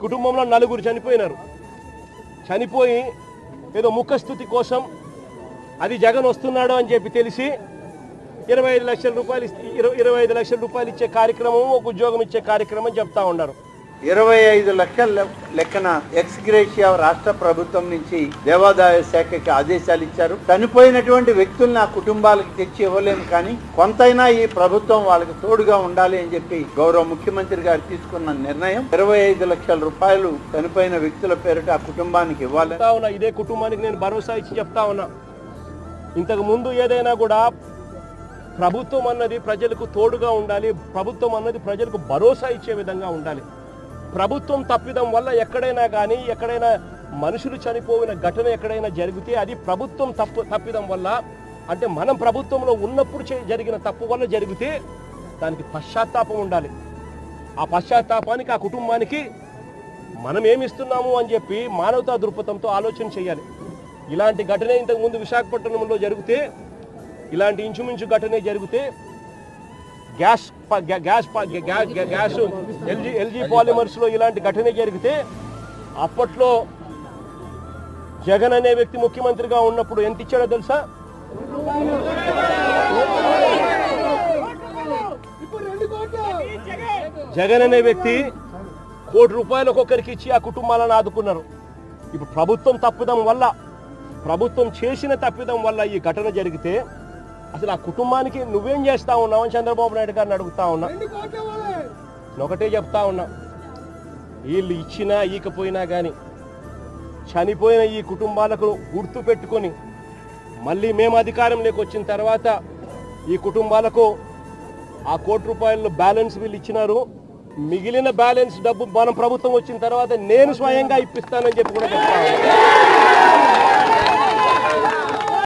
కుటుంబంలో 4 చనిపోయినారు. చనిపోయి ఏదో ముఖస్థుతి కోసం అది జగన్ వస్తున్నాడు అని చెప్పి తెలిసి 25 లక్షల రూపాయలు 25 లక్షల రూపాయలు ఇచ్చే కార్యక్రమం, ఒక ఉద్యోగం ఇచ్చే కార్యక్రమం చెప్తా ఉన్నారు. 25 లక్షల లెక్కన ఎక్స్గ్రేషియా రాష్ట్ర ప్రభుత్వం నుంచి దేవాదాయ శాఖకి ఆదేశాలు ఇచ్చారు. చనిపోయినటువంటి వ్యక్తుల్ని ఆ కుటుంబాలకు తెచ్చి ఇవ్వలేము, కానీ కొంతైనా ఈ ప్రభుత్వం వాళ్ళకి తోడుగా ఉండాలి అని చెప్పి గౌరవ ముఖ్యమంత్రి గారు తీసుకున్న నిర్ణయం 25 లక్షల రూపాయలు చనిపోయిన వ్యక్తుల పేరిట ఆ కుటుంబానికి ఇవ్వాలి. ఇదే కుటుంబానికి నేను భరోసా ఇచ్చి చెప్తా ఉన్నా. ఇంతకు ముందు ఏదైనా కూడా ప్రభుత్వం అన్నది ప్రజలకు తోడుగా ఉండాలి, ప్రభుత్వం అన్నది ప్రజలకు భరోసా ఇచ్చే విధంగా ఉండాలి. ప్రభుత్వం తప్పిదం వల్ల ఎక్కడైనా కానీ ఎక్కడైనా మనుషులు చనిపోయిన ఘటన ఎక్కడైనా జరిగితే అది ప్రభుత్వం తప్పిదం వల్ల, అంటే మనం ప్రభుత్వంలో ఉన్నప్పుడు జరిగిన తప్పు వల్ల జరిగితే దానికి పశ్చాత్తాపం ఉండాలి. ఆ పశ్చాత్తాపానికి ఆ కుటుంబానికి మనం ఏమిస్తున్నాము అని చెప్పి మానవతా దృక్పథంతో ఆలోచన చేయాలి. ఇలాంటి ఘటన ఇంతకుముందు విశాఖపట్నంలో జరిగితే, ఇలాంటి ఇంచుమించు ఘటన జరిగితే గ్యాస్ ఎల్జీ పాలిమర్స్లో ఇలాంటి ఘటన జరిగితే అప్పట్లో జగన్ అనే వ్యక్తి ముఖ్యమంత్రిగా ఉన్నప్పుడు ఎంత ఇచ్చాడో తెలుసా? జగన్ అనే వ్యక్తి ₹1 కోటి ఒక్కొక్కరికి ఇచ్చి ఆ కుటుంబాలను ఆదుకున్నారు. ఇప్పుడు ప్రభుత్వం తప్పిదం వల్ల, ప్రభుత్వం చేసిన తప్పిదం వల్ల ఈ ఘటన జరిగితే అసలు ఆ కుటుంబానికి నువ్వేం చేస్తా ఉన్నావు అని చంద్రబాబు నాయుడు గారిని అడుగుతా ఉన్నా. ఒకటే చెప్తా ఉన్నా, వీళ్ళు ఇచ్చినా ఈకపోయినా కానీ చనిపోయిన ఈ కుటుంబాలకు గుర్తు పెట్టుకొని మళ్ళీ మేము అధికారంలోకి వచ్చిన తర్వాత ఈ కుటుంబాలకు ఆ ₹1 కోటి బ్యాలెన్స్ వీళ్ళు ఇచ్చినారు. మిగిలిన బ్యాలెన్స్ డబ్బు మనం ప్రభుత్వం వచ్చిన తర్వాత నేను స్వయంగా ఇప్పిస్తానని చెప్పి కూడా చెప్తా ఉన్నా.